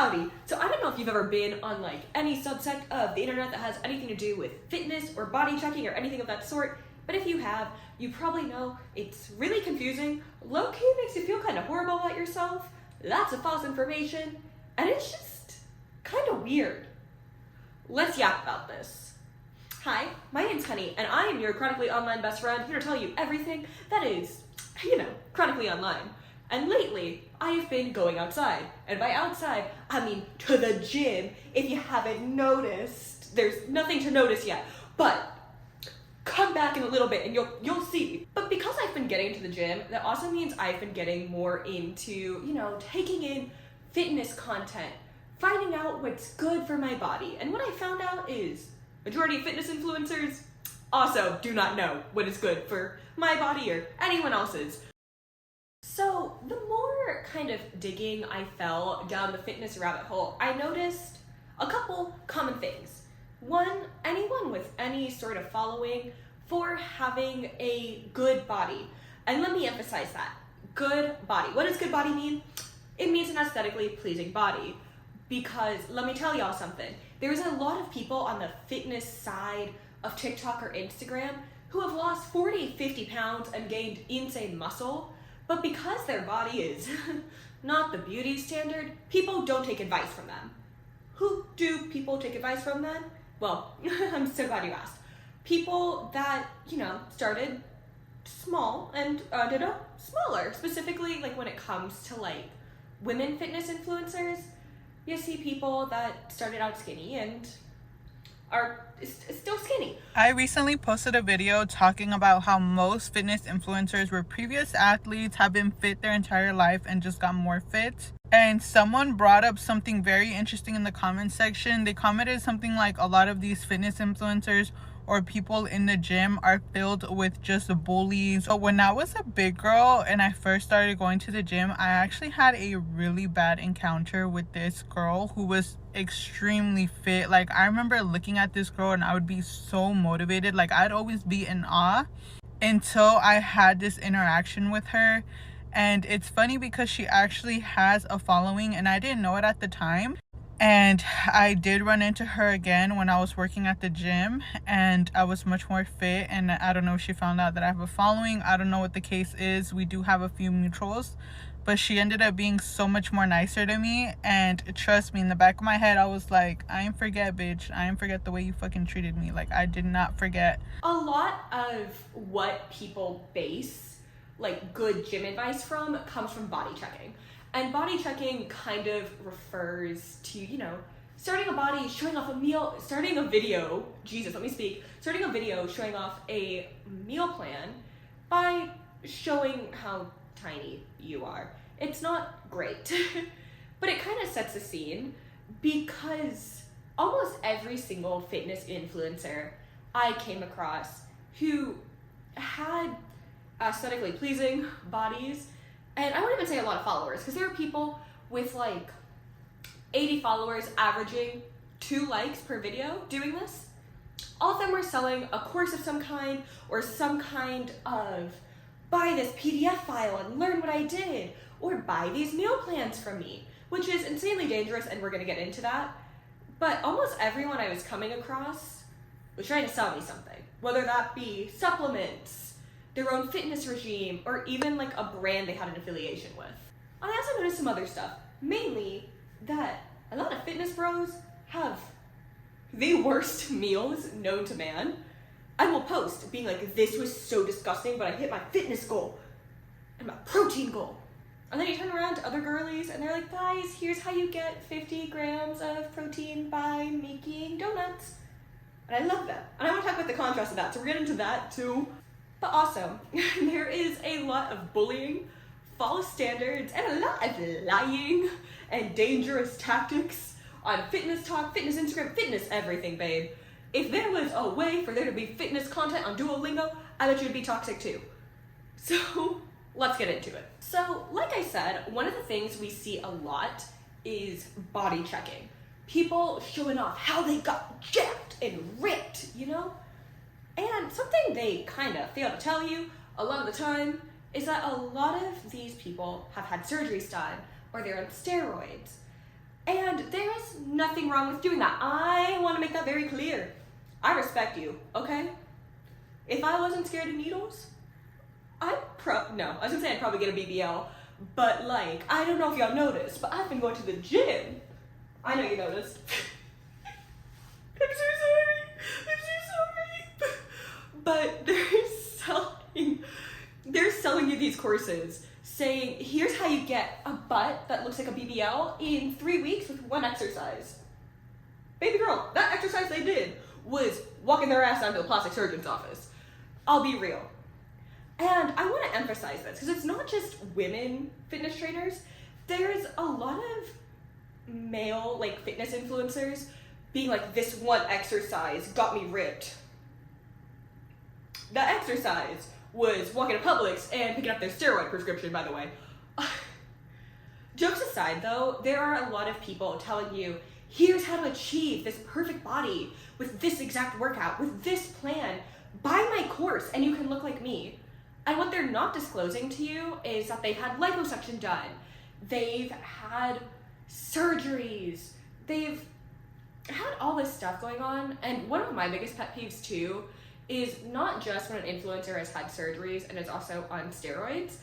Howdy. So I don't know if you've ever been on like any subsect of the internet that has anything to do with fitness or body checking or anything of that sort, but if you have, you probably know it's really confusing, low-key makes you feel kind of horrible about yourself, lots of false information, and it's just kind of weird. Let's yap about this. Hi, my name's Honey, and I am your chronically online best friend here to tell you everything that is, chronically online. And lately, I have been going outside. And by outside, I mean to the gym. If you haven't noticed, there's nothing to notice yet. But come back in a little bit and you'll see. But because I've been getting to the gym, that also means I've been getting more into, taking in fitness content, finding out what's good for my body. And what I found out is majority of fitness influencers also do not know what is good for my body or anyone else's. So the more kind of digging I fell down the fitness rabbit hole, I noticed a couple common things. One, anyone with any sort of following for having a good body. And let me emphasize that. Good body. What does good body mean? It means an aesthetically pleasing body. Because let me tell y'all something. There's a lot of people on the fitness side of TikTok or Instagram who have lost 40, 50 pounds and gained insane muscle. But because their body is not the beauty standard, people don't take advice from them. Who do people take advice from then? Well, I'm so glad you asked. People that, started small and ended up smaller. Specifically, like when it comes to like women fitness influencers, you see people that started out skinny and are still skinny. I recently posted a video talking about how most fitness influencers were previous athletes, have been fit their entire life and just got more fit. And someone brought up something very interesting in the comment section. They commented something like a lot of these fitness influencers or people in the gym are filled with just bullies. So when I was a big girl and I first started going to the gym, I actually had a really bad encounter with this girl who was extremely fit. Like I remember looking at this girl and I would be so motivated. Like I'd always be in awe until I had this interaction with her. And it's funny because she actually has a following and I didn't know it at the time. And I did run into her again when I was working at the gym and I was much more fit, and I don't know if she found out that I have a following. I don't know what the case is. We do have a few mutuals, but she ended up being so much more nicer to me. And trust me, in the back of my head, I was like, I ain't forget, bitch. I ain't forget the way you fucking treated me. Like, I did not forget. A lot of what people base like good gym advice from comes from body checking. And body checking kind of refers to, starting a body, showing off a meal, starting a video showing off a meal plan by showing how tiny you are. It's not great, but it kind of sets the scene because almost every single fitness influencer I came across who had aesthetically pleasing bodies, and I wouldn't even say a lot of followers, because there are people with like 80 followers averaging 2 likes per video doing this. All of them were selling a course of some kind or some kind of buy this PDF file and learn what I did, or buy these meal plans from me, which is insanely dangerous, and we're going to get into that. But almost everyone I was coming across was trying to sell me something, whether that be supplements, their own fitness regime, or even like a brand they had an affiliation with. I also noticed some other stuff, mainly that a lot of fitness bros have the worst meals known to man. I will post being like, this was so disgusting, but I hit my fitness goal and my protein goal. And then you turn around to other girlies and they're like, guys, here's how you get 50 grams of protein by making donuts. And I love that. And I want to talk about the contrast of that, so we're getting into that too. But also, there is a lot of bullying, false standards, and a lot of lying and dangerous tactics on fitness talk, fitness Instagram, fitness everything, babe. If there was a way for there to be fitness content on Duolingo, I bet you it'd be toxic too. So let's get into it. So like I said, one of the things we see a lot is body checking. People showing off how they got jacked and ripped, And something they kind of fail to tell you a lot of the time is that a lot of these people have had surgeries done or they're on steroids. And nothing wrong with doing that. I want to make that very clear. I respect you, okay? If I wasn't scared of needles, I was gonna say I'd probably get a BBL, but like, I don't know if y'all noticed, but I've been going to the gym. I know you noticed. I'm so sorry. But they're selling you these courses saying, here's how you get a butt that looks like a BBL in 3 weeks with one exercise. Baby girl, that exercise they did was walking their ass down to a plastic surgeon's office. I'll be real. And I want to emphasize this because it's not just women fitness trainers. There's a lot of male like fitness influencers being like, this one exercise got me ripped. That exercise was walking to Publix and picking up their steroid prescription, by the way. Jokes aside though, there are a lot of people telling you, here's how to achieve this perfect body with this exact workout, with this plan. Buy my course and you can look like me. And what they're not disclosing to you is that they've had liposuction done. They've had surgeries. They've had all this stuff going on. And one of my biggest pet peeves too is not just when an influencer has had surgeries and is also on steroids,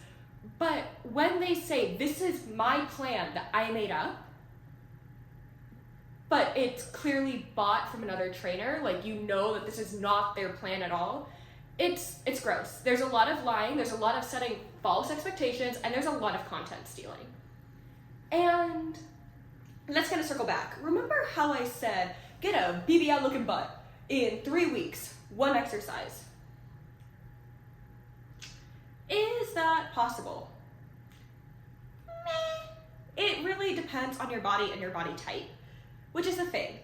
but when they say, this is my plan that I made up, but it's clearly bought from another trainer, like you know that this is not their plan at all, it's gross. There's a lot of lying, there's a lot of setting false expectations, and there's a lot of content stealing. And let's kind of circle back. Remember how I said, get a BBL looking butt in 3 weeks, one exercise. Is that possible? Meh. It really depends on your body and your body type, which is the thing.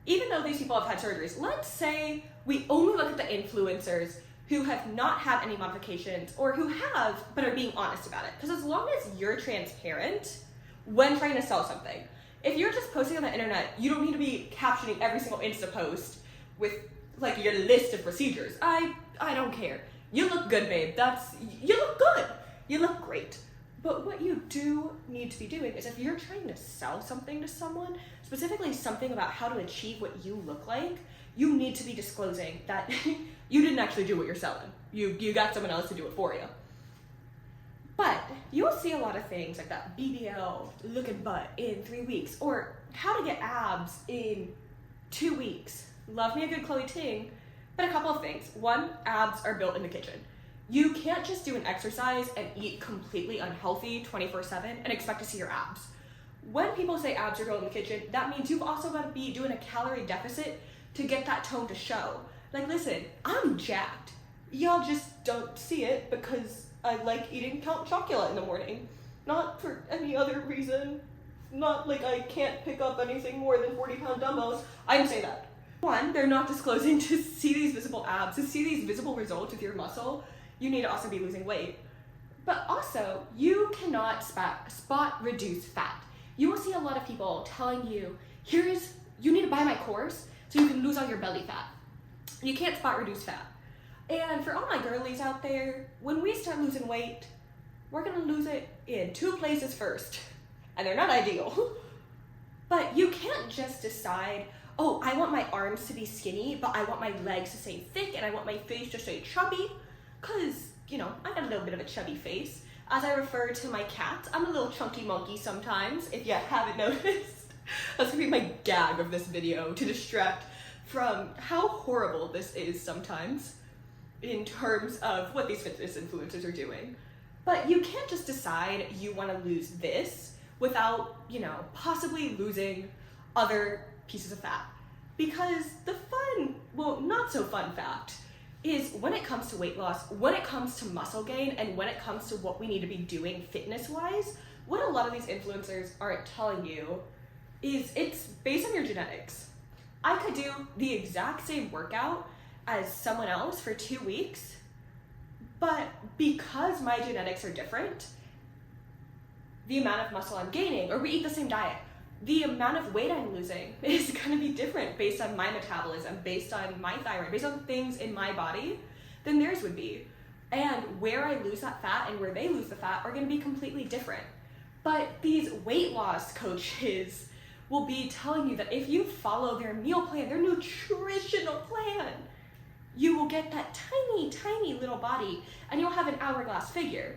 Even though these people have had surgeries, let's say we only look at the influencers who have not had any modifications or who have but are being honest about it. Because as long as you're transparent when trying to sell something, if you're just posting on the internet, you don't need to be captioning every single Insta post with like your list of procedures. I don't care. You look good, babe. You look good. You look great. But what you do need to be doing is if you're trying to sell something to someone, specifically something about how to achieve what you look like, you need to be disclosing that you didn't actually do what you're selling. You got someone else to do it for you. But you'll see a lot of things like that BBL looking butt in 3 weeks, or how to get abs in 2 weeks. Love me a good Chloe Ting, but a couple of things. One, abs are built in the kitchen. You can't just do an exercise and eat completely unhealthy 24/7 and expect to see your abs. When people say abs are built in the kitchen, that means you've also got to be doing a calorie deficit to get that tone to show. Like, listen, I'm jacked. Y'all just don't see it because I like eating Count Chocula in the morning. Not for any other reason. Not like I can't pick up anything more than 40-pound dumbbells. I didn't say that. One, they're not disclosing to see these visible abs, to see these visible results with your muscle. You need to also be losing weight. But also, you cannot spot reduce fat. You will see a lot of people telling you, you need to buy my course so you can lose all your belly fat. You can't spot reduce fat. And for all my girlies out there, when we start losing weight, we're gonna lose it in 2 places first. And they're not ideal. But you can't just decide, oh, I want my arms to be skinny, but I want my legs to stay thick and I want my face to stay chubby. Cause, I got a little bit of a chubby face. As I refer to my cat, I'm a little chunky monkey sometimes, if you haven't noticed. That's gonna be my gag of this video to distract from how horrible this is sometimes in terms of what these fitness influencers are doing. But you can't just decide you wanna lose this without, possibly losing other pieces of fat. Because the fun, not so fun fact is when it comes to weight loss, when it comes to muscle gain, and when it comes to what we need to be doing fitness-wise, what a lot of these influencers aren't telling you is it's based on your genetics. I could do the exact same workout as someone else for 2 weeks, but because my genetics are different, the amount of muscle I'm gaining, or we eat the same diet, the amount of weight I'm losing is gonna be different based on my metabolism, based on my thyroid, based on things in my body than theirs would be. And where I lose that fat and where they lose the fat are gonna be completely different. But these weight loss coaches will be telling you that if you follow their meal plan, their nutritional plan, you will get that tiny, tiny little body and you'll have an hourglass figure.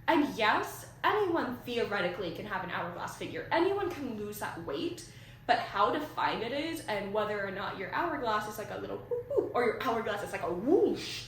And yes, anyone theoretically can have an hourglass figure. Anyone can lose that weight, but how defined it is and whether or not your hourglass is like a little whoop whoop or your hourglass is like a whoosh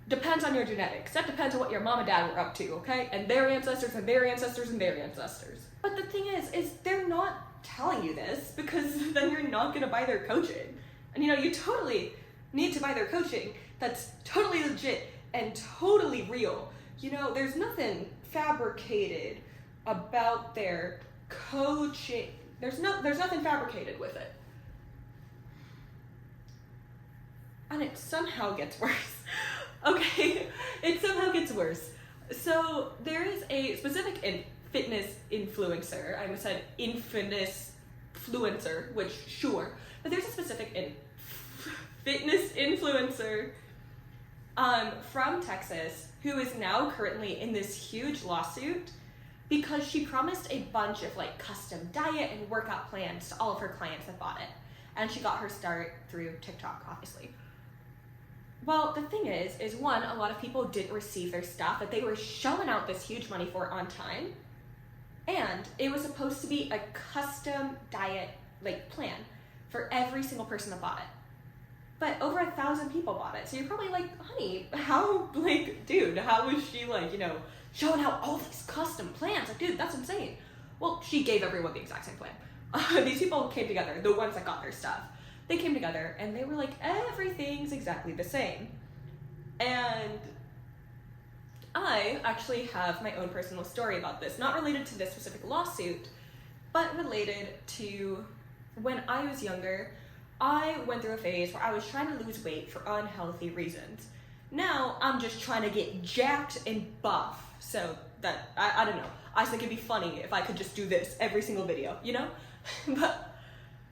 depends on your genetics. That depends on what your mom and dad were up to, okay? And their ancestors and their ancestors and their ancestors. But the thing is they're not telling you this because then you're not gonna buy their coaching. And you know, you totally need to buy their coaching that's totally legit and totally real. You know, there's nothing fabricated about their coaching. There's nothing fabricated with it. And it somehow gets worse. Okay, it somehow gets worse. So there is a specific fitness influencer. I almost said fitness influencer, which sure, but there's a specific fitness influencer from Texas who is now currently in this huge lawsuit because she promised a bunch of like custom diet and workout plans to all of her clients that bought it. And she got her start through TikTok, obviously. Well, the thing is one, a lot of people didn't receive their stuff that they were shelling out this huge money for on time. And it was supposed to be a custom diet like plan for every single person that bought it. But over 1,000 people bought it. So you're probably like, honey, how, like, dude, how was she like, you know, showing out all these custom plans? Like, dude, that's insane. Well, she gave everyone the exact same plan. These people came together, the ones that got their stuff. They came together and they were like, everything's exactly the same. And I actually have my own personal story about this, not related to this specific lawsuit, but related to when I was younger. I went through a phase where I was trying to lose weight for unhealthy reasons. Now I'm just trying to get jacked and buff. So that, I don't know. I think it'd be funny if I could just do this every single video, you know?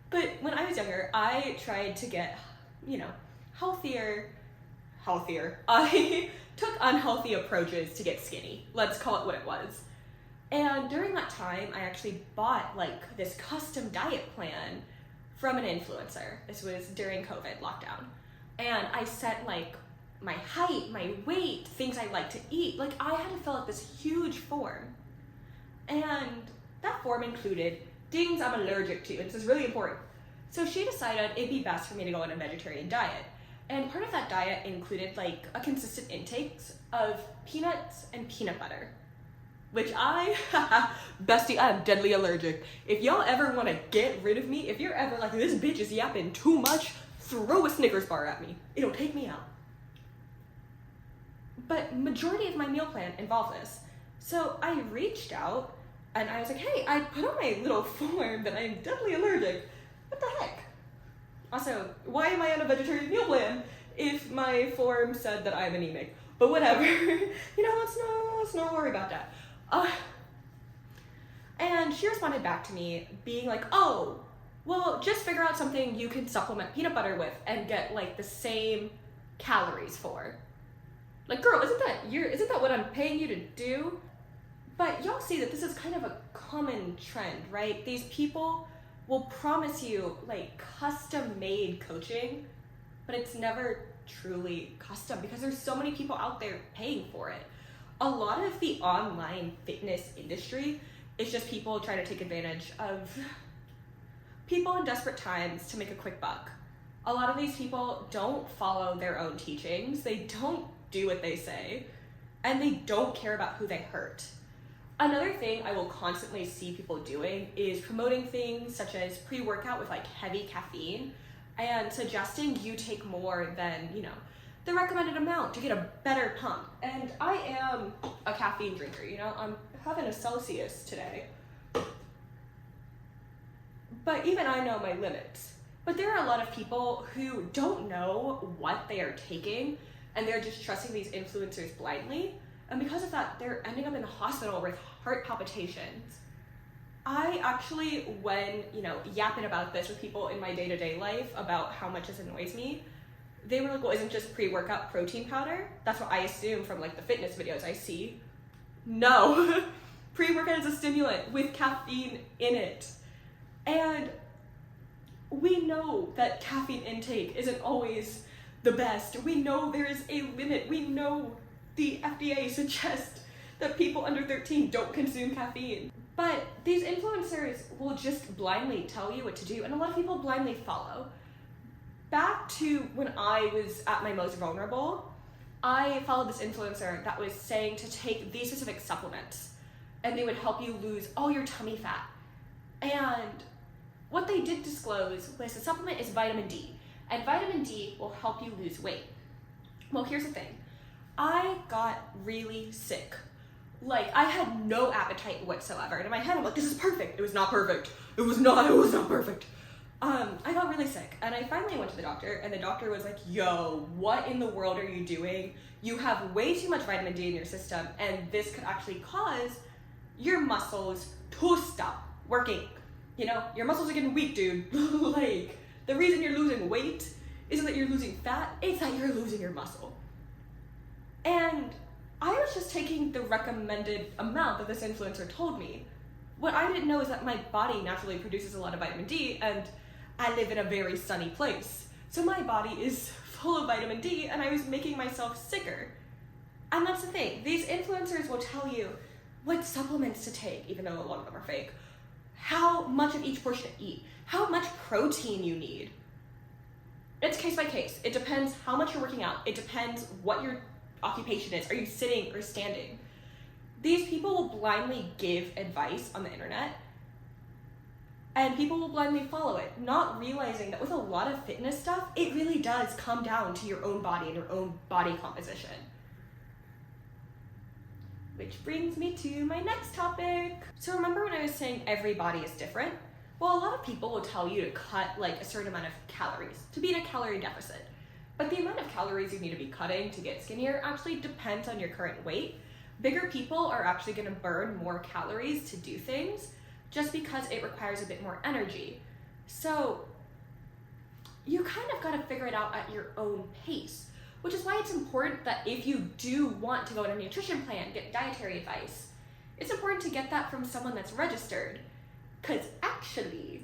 But when I was younger, I tried to get, you know, healthier. I took unhealthy approaches to get skinny. Let's call it what it was. And during that time, I actually bought like this custom diet plan from an influencer. This was during COVID lockdown. And I set like my height, my weight, things I like to eat. Like I had to fill out this huge form. And that form included things I'm allergic to. And this is really important. So she decided it'd be best for me to go on a vegetarian diet. And part of that diet included like a consistent intake of peanuts and peanut butter. Which bestie, I'm deadly allergic. If y'all ever want to get rid of me, if you're ever like, this bitch is yapping too much, throw a Snickers bar at me. It'll take me out. But majority of my meal plan involved this. So I reached out and I was like, hey, I put on my little form that I'm deadly allergic. What the heck? Also, why am I on a vegetarian meal plan if my form said that I'm anemic? But whatever. You know, let's not worry about that. And she responded back to me being like, oh, well, just figure out something you can supplement peanut butter with and get like the same calories for. Like, girl, isn't that what I'm paying you to do? But y'all see that this is kind of a common trend, right? These people will promise you like custom made coaching, but it's never truly custom because there's so many people out there paying for it. A lot of the online fitness industry is just people trying to take advantage of people in desperate times to make a quick buck. A lot of these people don't follow their own teachings, they don't do what they say, and they don't care about who they hurt. Another thing I will constantly see people doing is promoting things such as pre-workout with like heavy caffeine and suggesting you take more than, you know, the recommended amount to get a better pump. And I am a caffeine drinker, you know, I'm having a Celsius today. But even I know my limits. But there are a lot of people who don't know what they are taking and they're just trusting these influencers blindly. And because of that, they're ending up in the hospital with heart palpitations. I actually, when, you know, yapping about this with people in my day-to-day life about how much this annoys me, they were like, well, isn't just pre-workout protein powder? That's what I assume from like the fitness videos I see. No, pre-workout is a stimulant with caffeine in it. And We know that caffeine intake isn't always the best. We know there is a limit. We know the FDA suggests that people under 13 don't consume caffeine. But these influencers will just blindly tell you what to do, and a lot of people blindly follow. Back to when I was at my most vulnerable, I followed this influencer that was saying to take these specific supplements, and they would help you lose all your tummy fat. And what they did disclose was the supplement is vitamin D, and vitamin D will help you lose weight. Well, here's the thing. I got really sick. Like, I had no appetite whatsoever. And in my head, I'm like, this is perfect. It was not perfect. It was not perfect. I got really sick, and I finally went to the doctor, and the doctor was like, yo, what in the world are you doing? You have way too much vitamin D in your system, and this could actually cause your muscles to stop working. You know, your muscles are getting weak, dude. Like, the reason you're losing weight isn't that you're losing fat, it's that you're losing your muscle. And I was just taking the recommended amount that this influencer told me. What I didn't know is that my body naturally produces a lot of vitamin D, and I live in a very sunny place. So my body is full of vitamin D, and I was making myself sicker. And that's the thing. These influencers will tell you what supplements to take, even though a lot of them are fake, how much of each portion to eat, how much protein you need. It's case by case. It depends how much you're working out. It depends what your occupation is. Are you sitting or standing? These people will blindly give advice on the internet, and people will blindly follow it, not realizing that with a lot of fitness stuff, it really does come down to your own body and your own body composition. Which brings me to my next topic. So remember when I was saying every body is different? Well, a lot of people will tell you to cut like a certain amount of calories, to be in a calorie deficit. But the amount of calories you need to be cutting to get skinnier actually depends on your current weight. Bigger people are actually gonna burn more calories to do things just because it requires a bit more energy. So you kind of gotta figure it out at your own pace, which is why it's important that if you do want to go on a nutrition plan, get dietary advice, it's important to get that from someone that's registered. Because actually,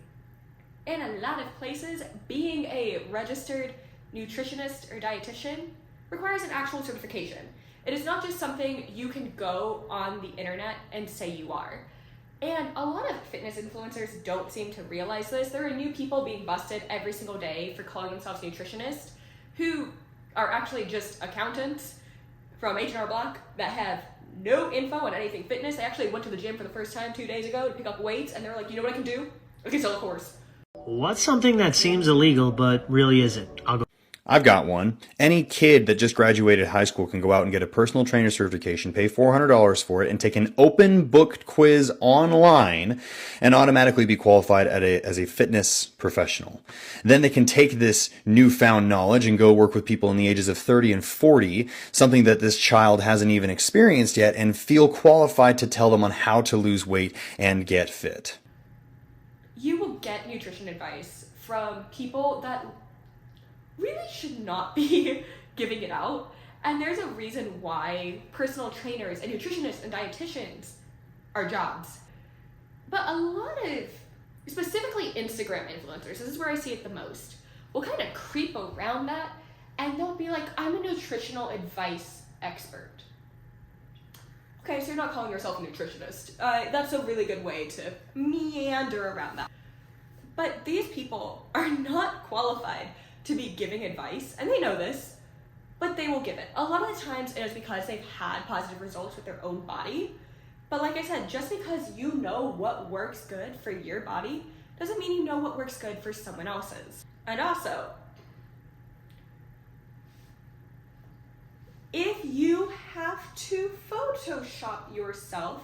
in a lot of places, being a registered nutritionist or dietitian requires an actual certification. It is not just something you can go on the internet and say you are. And a lot of fitness influencers don't seem to realize this. There are new people being busted every single day for calling themselves nutritionists who are actually just accountants from H&R Block that have no info on anything fitness. They actually went to the gym for the first time 2 days ago to pick up weights, and they're like, you know what I can do? I can sell a course. What's something that seems illegal but really isn't? I've got one. Any kid that just graduated high school can go out and get a personal trainer certification, pay $400 for it, and take an open booked quiz online and automatically be qualified as a fitness professional. Then they can take this newfound knowledge and go work with people in the ages of 30 and 40, something that this child hasn't even experienced yet, and feel qualified to tell them on how to lose weight and get fit. You will get nutrition advice from people that really should not be giving it out. And there's a reason why personal trainers and nutritionists and dietitians are jobs. But a lot of, specifically Instagram influencers, this is where I see it the most, will kind of creep around that, and they'll be like, I'm a nutritional advice expert. Okay, so you're not calling yourself a nutritionist. That's a really good way to meander around that. But these people are not qualified to be giving advice, and they know this, but they will give it. A lot of the times it is because they've had positive results with their own body. But like I said, just because you know what works good for your body doesn't mean you know what works good for someone else's. And also, if you have to Photoshop yourself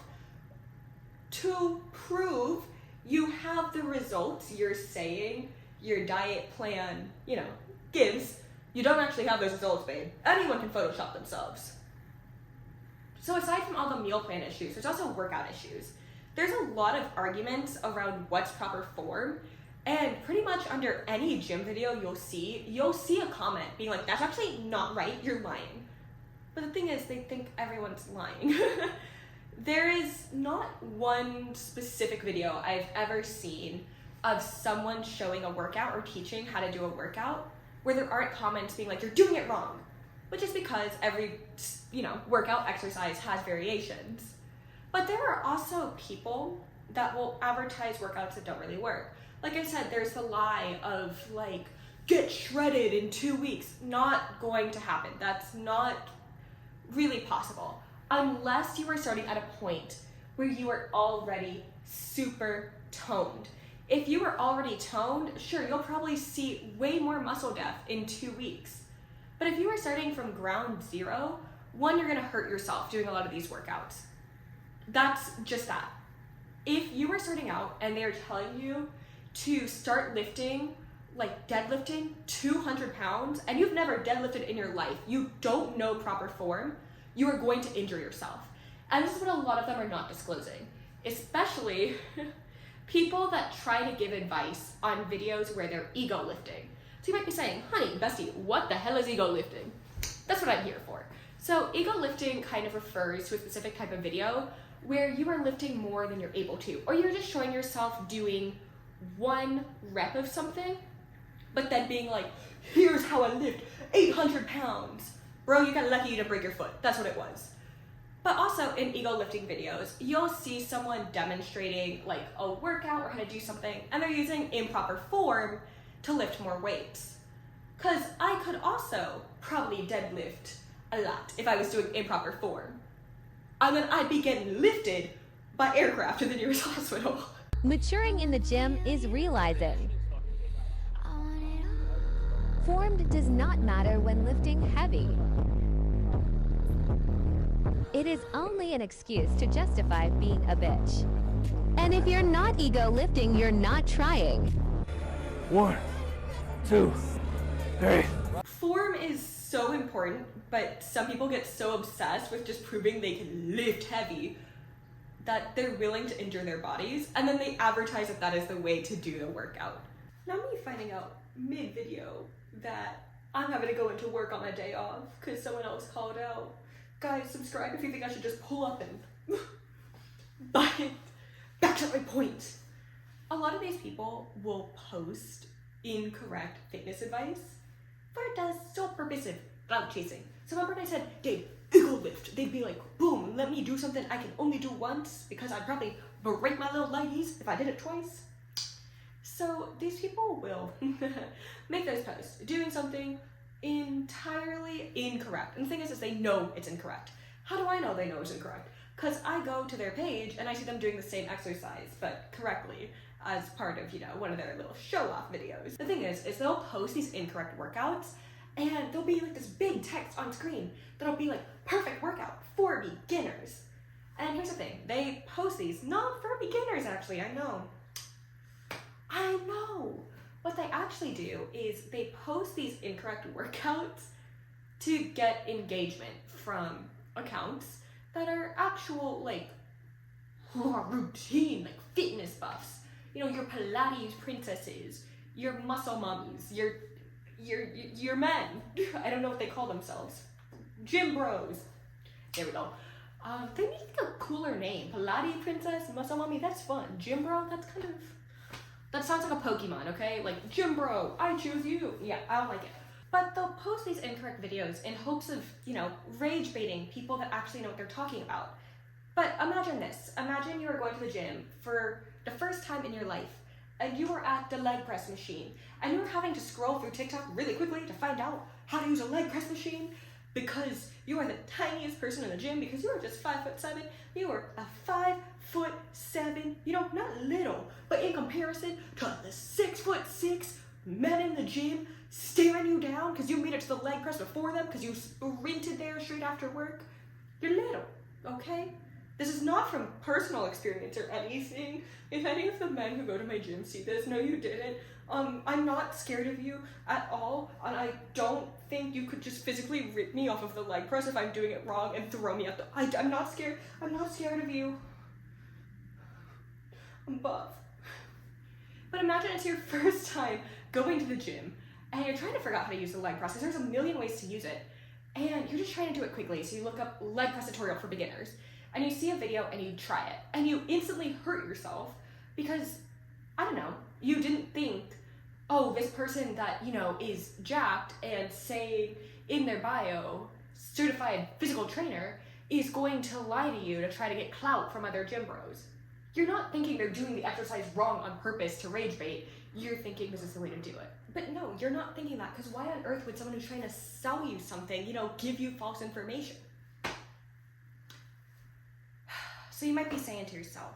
to prove you have the results you're saying your diet plan, gives, you don't actually have those results, babe. Anyone can Photoshop themselves. So aside from all the meal plan issues, there's also workout issues. There's a lot of arguments around what's proper form, and pretty much under any gym video you'll see a comment being like, that's actually not right, you're lying. But the thing is, they think everyone's lying. There is not one specific video I've ever seen of someone showing a workout or teaching how to do a workout where there aren't comments being like, you're doing it wrong, which is because every, workout exercise has variations. But there are also people that will advertise workouts that don't really work. Like I said, there's the lie of like, get shredded in 2 weeks. Not going to happen. That's not really possible. Unless you are starting at a point where you are already super toned. If you are already toned, sure, you'll probably see way more muscle depth in 2 weeks. But if you are starting from ground zero, one, you're gonna hurt yourself doing a lot of these workouts. That's just that. If you are starting out and they're telling you to start lifting, like deadlifting 200 pounds, and you've never deadlifted in your life, you don't know proper form, you are going to injure yourself. And this is what a lot of them are not disclosing, especially people that try to give advice on videos where they're ego lifting. So you might be saying, honey, bestie, what the hell is ego lifting? That's what I'm here for. So ego lifting kind of refers to a specific type of video where you are lifting more than you're able to, or you're just showing yourself doing one rep of something, but then being like, here's how I lift 800 pounds. Bro, you got lucky you didn't break your foot. That's what it was. But also in ego lifting videos, you'll see someone demonstrating like a workout or how to do something, and they're using improper form to lift more weights. Cause I could also probably deadlift a lot if I was doing improper form. And then I'd be getting lifted by aircraft to the nearest hospital. Maturing in the gym is realizing form does not matter when lifting heavy. It is only an excuse to justify being a bitch. And if you're not ego lifting, you're not trying. 1, 2, 3. Form is so important, but some people get so obsessed with just proving they can lift heavy that they're willing to injure their bodies, and then they advertise that that is the way to do the workout. Now me finding out mid-video that I'm having to go into work on my day off because someone else called out. Guys, subscribe if you think I should just pull up and... But back to my point. A lot of these people will post incorrect fitness advice for the sole purpose of clout chasing. So remember when I said, Dave, ego lift, they'd be like, boom, let me do something I can only do once because I'd probably break my little leggies if I did it twice. So these people will make those posts doing something entirely incorrect. And the thing is they know it's incorrect. How do I know they know it's incorrect? Because I go to their page and I see them doing the same exercise, but correctly, as part of, one of their little show-off videos. The thing is they'll post these incorrect workouts, and there'll be like this big text on screen that'll be like, perfect workout for beginners. And here's the thing, they post these, not for beginners actually, I know. What they actually do is they post these incorrect workouts to get engagement from accounts that are actual routine, fitness buffs. Your Pilates princesses, your muscle mummies, your men. I don't know what they call themselves. Gym bros. There we go. They need a cooler name. Pilates princess, muscle mummy, that's fun. Gym bro, that sounds like a Pokemon, okay? Like, gym bro, I choose you. Yeah, I don't like it. But they'll post these incorrect videos in hopes of, rage baiting people that actually know what they're talking about. But imagine this. Imagine you are going to the gym for the first time in your life, and you are at the leg press machine, and you're having to scroll through TikTok really quickly to find out how to use a leg press machine because you are the tiniest person in the gym, because you are just 5'7". You are a 5'7", not little, but in comparison to the 6'6" men in the gym staring you down because you made it to the leg press before them because you sprinted there straight after work. You're little, okay? This is not from personal experience or anything. If any of the men who go to my gym see this, no you didn't. I'm not scared of you at all, and I don't think you could just physically rip me off of the leg press if I'm doing it wrong and throw me up I'm not scared. I'm not scared of you. I'm buff. But imagine it's your first time going to the gym, and you're trying to figure out how to use the leg press, because there's a million ways to use it, and you're just trying to do it quickly, so you look up leg press tutorial for beginners, and you see a video and you try it, and you instantly hurt yourself because, I don't know, You didn't think, oh, this person that, you know, is jacked and say in their bio, certified physical trainer, is going to lie to you to try to get clout from other gym bros. You're not thinking they're doing the exercise wrong on purpose to rage bait. You're thinking this is the way to do it. But no, you're not thinking that, because why on earth would someone who's trying to sell you something, you know, give you false information? So you might be saying to yourself,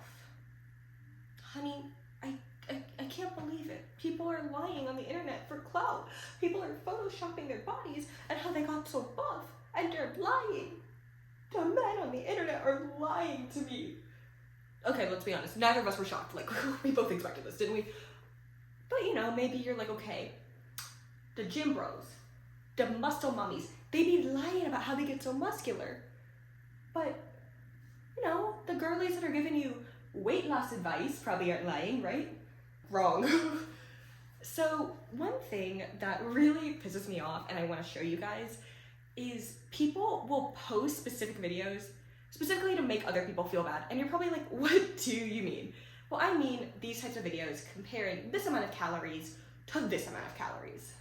honey, I can't believe it. People are lying on the internet for clout. People are photoshopping their bodies and how they got so buff, and they're lying. The men on the internet are lying to me. Okay, let's be honest. Neither of us were shocked. Like, we both expected this, didn't we? But, you know, maybe you're like, okay, the gym bros, the muscle mummies, they be lying about how they get so muscular. But, you know, the girlies that are giving you weight loss advice probably aren't lying, right? Wrong. So one thing that really pisses me off, and I want to show you guys, is people will post specific videos specifically to make other people feel bad. And you're probably like, what do you mean? Well, I mean these types of videos comparing this amount of calories to this amount of calories.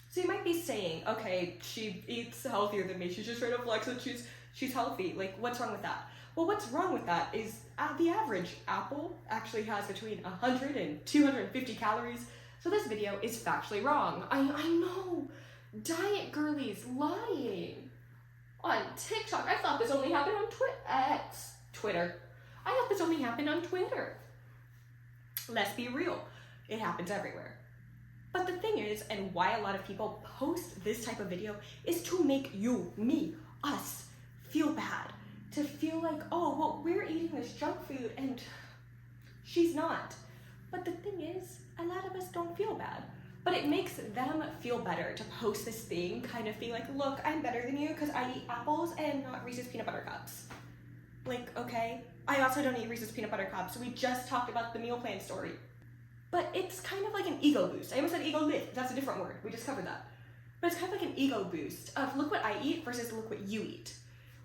So you might be saying, okay, she eats healthier than me. She's just trying to flex that she's healthy. Like, what's wrong with that? Well, what's wrong with that is the average apple actually has between 100 and 250 calories. So this video is factually wrong. I know. Diet girlies lying. On TikTok, I thought this only happened on Twitter. I thought this only happened on Twitter. Let's be real. It happens everywhere. But the thing is, and why a lot of people post this type of video, is to make you, me, us, feel bad. To feel like, oh, well, we're eating this junk food and she's not. But the thing is, a lot of us don't feel bad. But it makes them feel better to post this thing, kind of being like, look, I'm better than you because I eat apples and not Reese's peanut butter cups. Like, okay, I also don't eat Reese's peanut butter cups. We just talked about the meal plan story. But it's kind of like an ego boost. I almost said ego lift. That's a different word. We just covered that. But it's kind of like an ego boost of look what I eat versus look what you eat.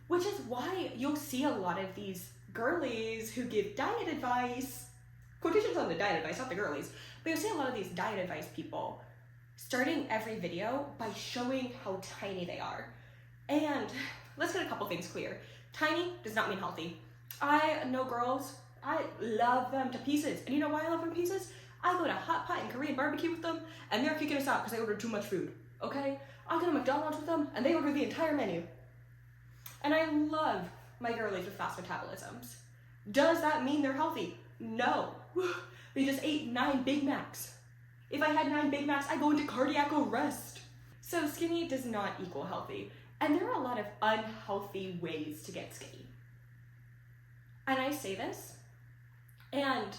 Which is why you'll see a lot of these girlies who give diet advice, quotations on the diet advice, not the girlies, but you'll see a lot of these diet advice people starting every video by showing how tiny they are. And let's get a couple things clear. Tiny does not mean healthy. I know girls, I love them to pieces. And you know why I love them to pieces? I go to hot pot and Korean barbecue with them, and they're kicking us out because they ordered too much food, okay? I go to McDonald's with them, and they order the entire menu. And I love my girlies with fast metabolisms. Does that mean they're healthy? No. They just ate 9 Big Macs. If I had 9 Big Macs, I'd go into cardiac arrest. So skinny does not equal healthy. And there are a lot of unhealthy ways to get skinny. And I say this, and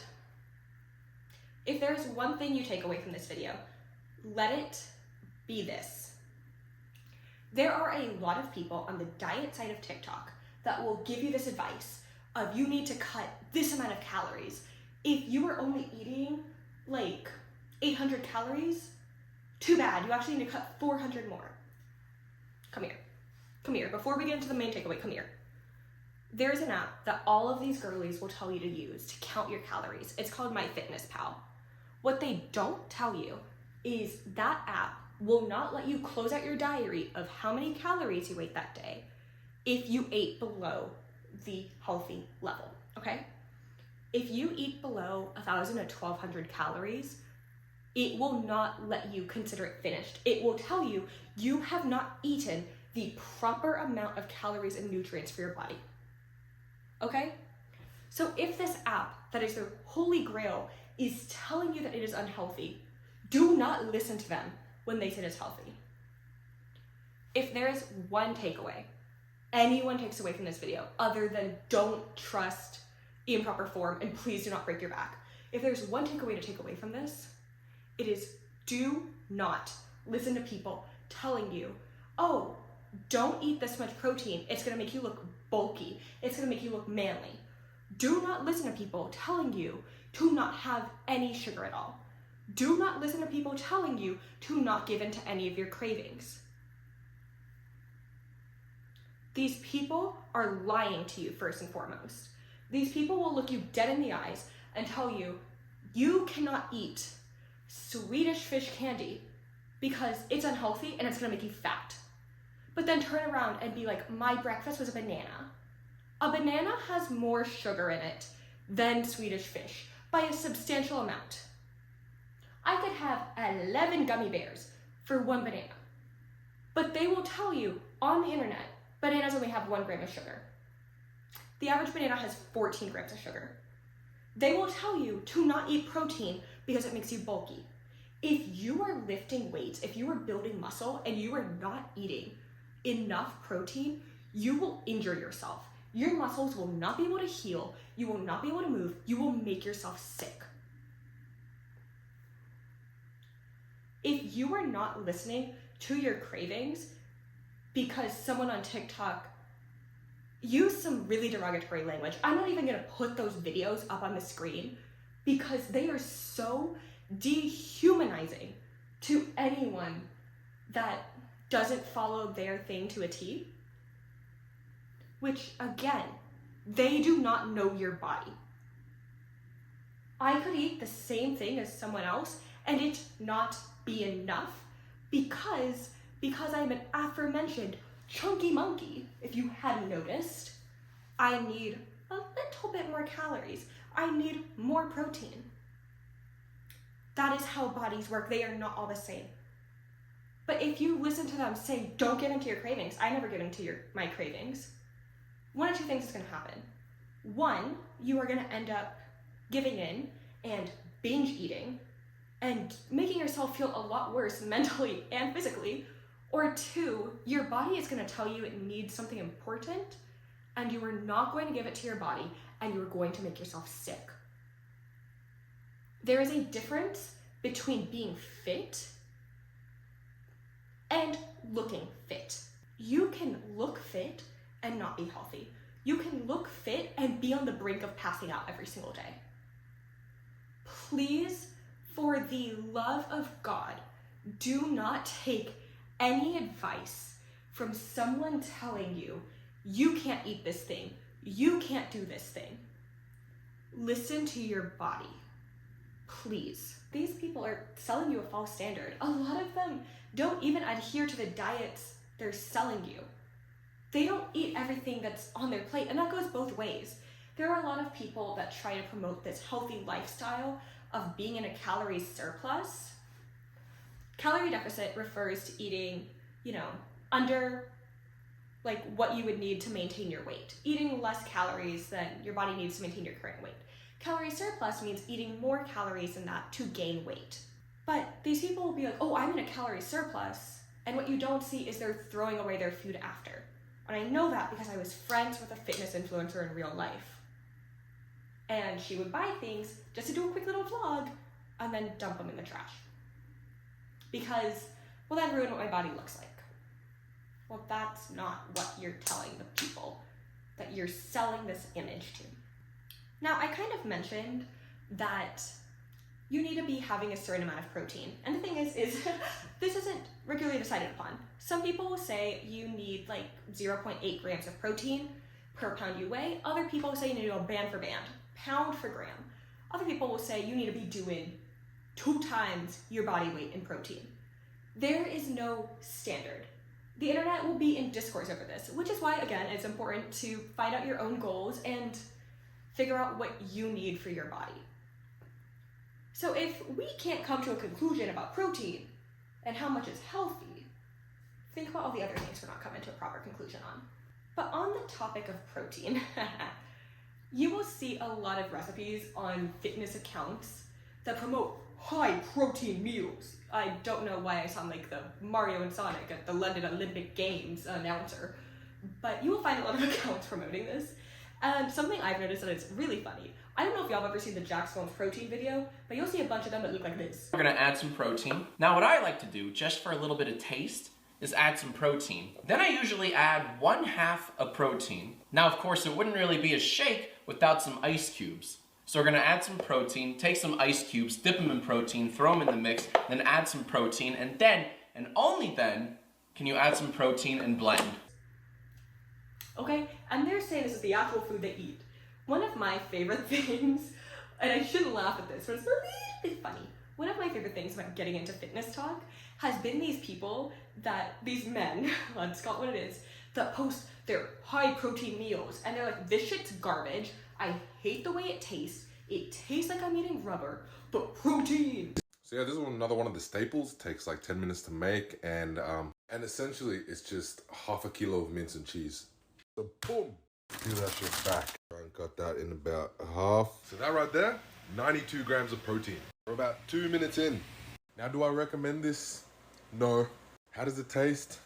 if there's one thing you take away from this video, let it be this. There are a lot of people on the diet side of TikTok that will give you this advice of you need to cut this amount of calories. If you are only eating like 800 calories, too bad, you actually need to cut 400 more. Come here. Come here. Before we get into the main takeaway, come here. There's an app that all of these girlies will tell you to use to count your calories. It's called MyFitnessPal. What they don't tell you is that app will not let you close out your diary of how many calories you ate that day if you ate below the healthy level, okay? If you eat below 1,000 to 1,200 calories, it will not let you consider it finished. It will tell you you have not eaten the proper amount of calories and nutrients for your body, okay? So if this app that is the holy grail is telling you that it is unhealthy, do not listen to them when they say it's healthy. If there is one takeaway anyone takes away from this video other than don't trust improper form and please do not break your back, if there's one takeaway to take away from this, it is do not listen to people telling you, oh, don't eat this much protein, it's gonna make you look bulky, it's gonna make you look manly. Do not listen to people telling you to not have any sugar at all. Do not listen to people telling you to not give in to any of your cravings. These people are lying to you first and foremost. These people will look you dead in the eyes and tell you, you cannot eat Swedish fish candy because it's unhealthy and it's gonna make you fat. But then turn around and be like, my breakfast was a banana. A banana has more sugar in it than Swedish fish by a substantial amount. I could have 11 gummy bears for one banana. But they will tell you on the internet, bananas only have 1 gram of sugar. The average banana has 14 grams of sugar. They will tell you to not eat protein because it makes you bulky. If you are lifting weights, if you are building muscle and you are not eating enough protein, you will injure yourself. Your muscles will not be able to heal. You will not be able to move. You will make yourself sick. If you are not listening to your cravings because someone on TikTok used some really derogatory language, I'm not even gonna put those videos up on the screen because they are so dehumanizing to anyone that doesn't follow their thing to a T. Which, again, they do not know your body. I could eat the same thing as someone else and it not be enough because I'm an aforementioned chunky monkey. If you hadn't noticed, I need a little bit more calories. I need more protein. That is how bodies work. They are not all the same. But if you listen to them say, don't give into your cravings, I never give into my cravings. One of two things is going to happen. One, you are going to end up giving in and binge eating and making yourself feel a lot worse mentally and physically. Or two, your body is going to tell you it needs something important and you are not going to give it to your body and you are going to make yourself sick. There is a difference between being fit and looking fit. You can look fit and not be healthy. You can look fit and be on the brink of passing out every single day. Please, for the love of God, do not take any advice from someone telling you, you can't eat this thing, you can't do this thing. Listen to your body, please. These people are selling you a false standard. A lot of them don't even adhere to the diets they're selling you. They don't eat everything that's on their plate, and that goes both ways. There are a lot of people that try to promote this healthy lifestyle of being in a calorie surplus. Calorie deficit refers to eating, under like what you would need to maintain your weight. Eating less calories than your body needs to maintain your current weight. Calorie surplus means eating more calories than that to gain weight. But these people will be like, oh, I'm in a calorie surplus, and what you don't see is they're throwing away their food after. And I know that because I was friends with a fitness influencer in real life. And she would buy things just to do a quick little vlog and then dump them in the trash. Because, well, that ruined what my body looks like. Well, that's not what you're telling the people that you're selling this image to. Now, I kind of mentioned that you need to be having a certain amount of protein. And the thing is this isn't regularly decided upon. Some people will say you need like 0.8 grams of protein per pound you weigh. Other people will say you need to go band for band, pound for gram. Other people will say you need to be doing 2 times your body weight in protein. There is no standard. The internet will be in discourse over this, which is why, again, it's important to find out your own goals and figure out what you need for your body. So if we can't come to a conclusion about protein and how much is healthy, think about all the other things we're not coming to a proper conclusion on. But on the topic of protein, you will see a lot of recipes on fitness accounts that promote high protein meals. I don't know why I sound like the Mario and Sonic at the London Olympic Games announcer, but you will find a lot of accounts promoting this. And something I've noticed that is really funny. I don't know if y'all have ever seen the Jack's Bones protein video, but you'll see a bunch of them that look like this. We're gonna add some protein. Now what I like to do, just for a little bit of taste, is add some protein. Then I usually add 1/2 of protein. Now of course it wouldn't really be a shake without some ice cubes. So we're gonna add some protein, take some ice cubes, dip them in protein, throw them in the mix, then add some protein, and then, and only then, can you add some protein and blend. Okay, and they're saying this is the actual food they eat. One of my favorite things, and I shouldn't laugh at this, but it's a little bit funny. One of my favorite things about getting into fitness talk has been these people these men, let's call it what it is, that post their high protein meals, and they're like, this shit's garbage, I hate the way it tastes like I'm eating rubber, but protein. So yeah, this is another one of the staples. It takes like 10 minutes to make, and essentially it's just half a kilo of mince and cheese. So boom, peel that shit back. Try and cut that in about half. So that right there, 92 grams of protein. We're about 2 minutes in. Now, do I recommend this? No. How does it taste?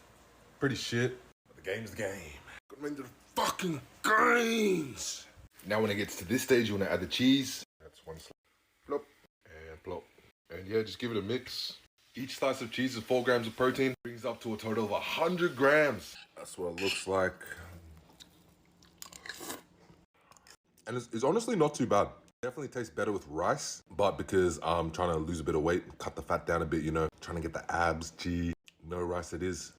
Pretty shit. But the game's the game. Got into the fucking games. Now when it gets to this stage, you want to add the cheese. That's one slice. Plop. And plop. And yeah, just give it a mix. Each slice of cheese is 4 grams of protein. Brings up to a total of 100 grams. That's what it looks like. And it's honestly not too bad. Definitely tastes better with rice, but because I'm trying to lose a bit of weight, cut the fat down a bit, you know, trying to get the abs, gee, no rice it is.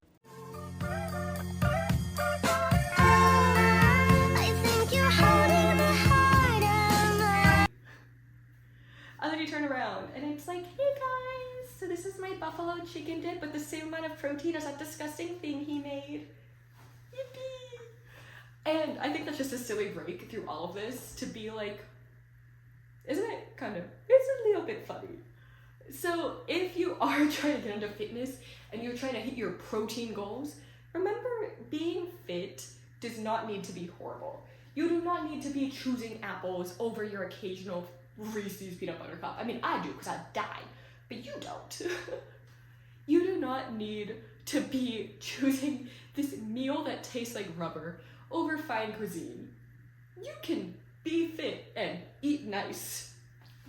And then you turn around and it's like, hey guys, so this is my buffalo chicken dip with the same amount of protein as that disgusting thing he made. Yippee! And I think that's just a silly break through all of this to be like, isn't it kind of, it's a little bit funny. So if you are trying to get into fitness and you're trying to hit your protein goals, remember being fit does not need to be horrible. You do not need to be choosing apples over your occasional Reese's peanut butter cup. I mean, I do because I die, but you don't. You do not need to be choosing this meal that tastes like rubber over fine cuisine. You can be fit and eat nice.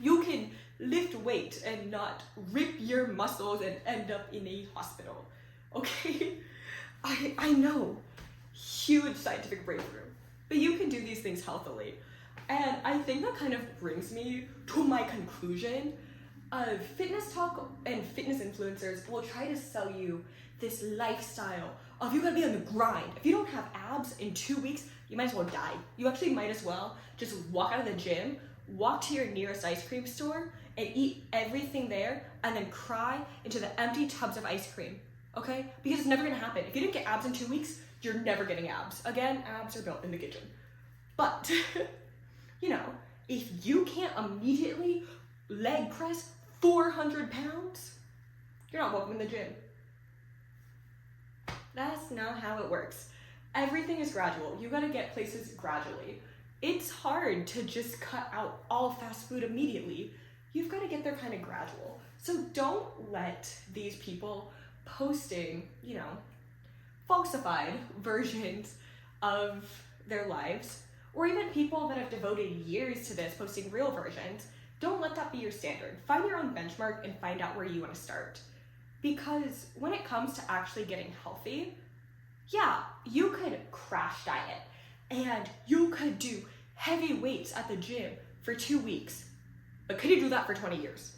You can lift weight and not rip your muscles and end up in a hospital. Okay? I know. Huge scientific breakthrough. But you can do these things healthily. And I think that kind of brings me to my conclusion of fitness talk and fitness influencers will try to sell you this lifestyle of you gotta be on the grind. If you don't have abs in 2 weeks, you might as well die. You actually might as well just walk out of the gym, walk to your nearest ice cream store, and eat everything there, and then cry into the empty tubs of ice cream, okay? Because it's never gonna happen. If you didn't get abs in 2 weeks, you're never getting abs. Again, abs are built in the kitchen. But, you know, if you can't immediately leg press 400 pounds, you're not welcome in the gym. That's not how it works. Everything is gradual. You gotta get places gradually. It's hard to just cut out all fast food immediately. You've gotta get there kind of gradual. So don't let these people posting, you know, falsified versions of their lives, or even people that have devoted years to this posting real versions, don't let that be your standard. Find your own benchmark and find out where you want to start. Because when it comes to actually getting healthy, yeah, you could crash diet and you could do heavy weights at the gym for 2 weeks, but could you do that for 20 years?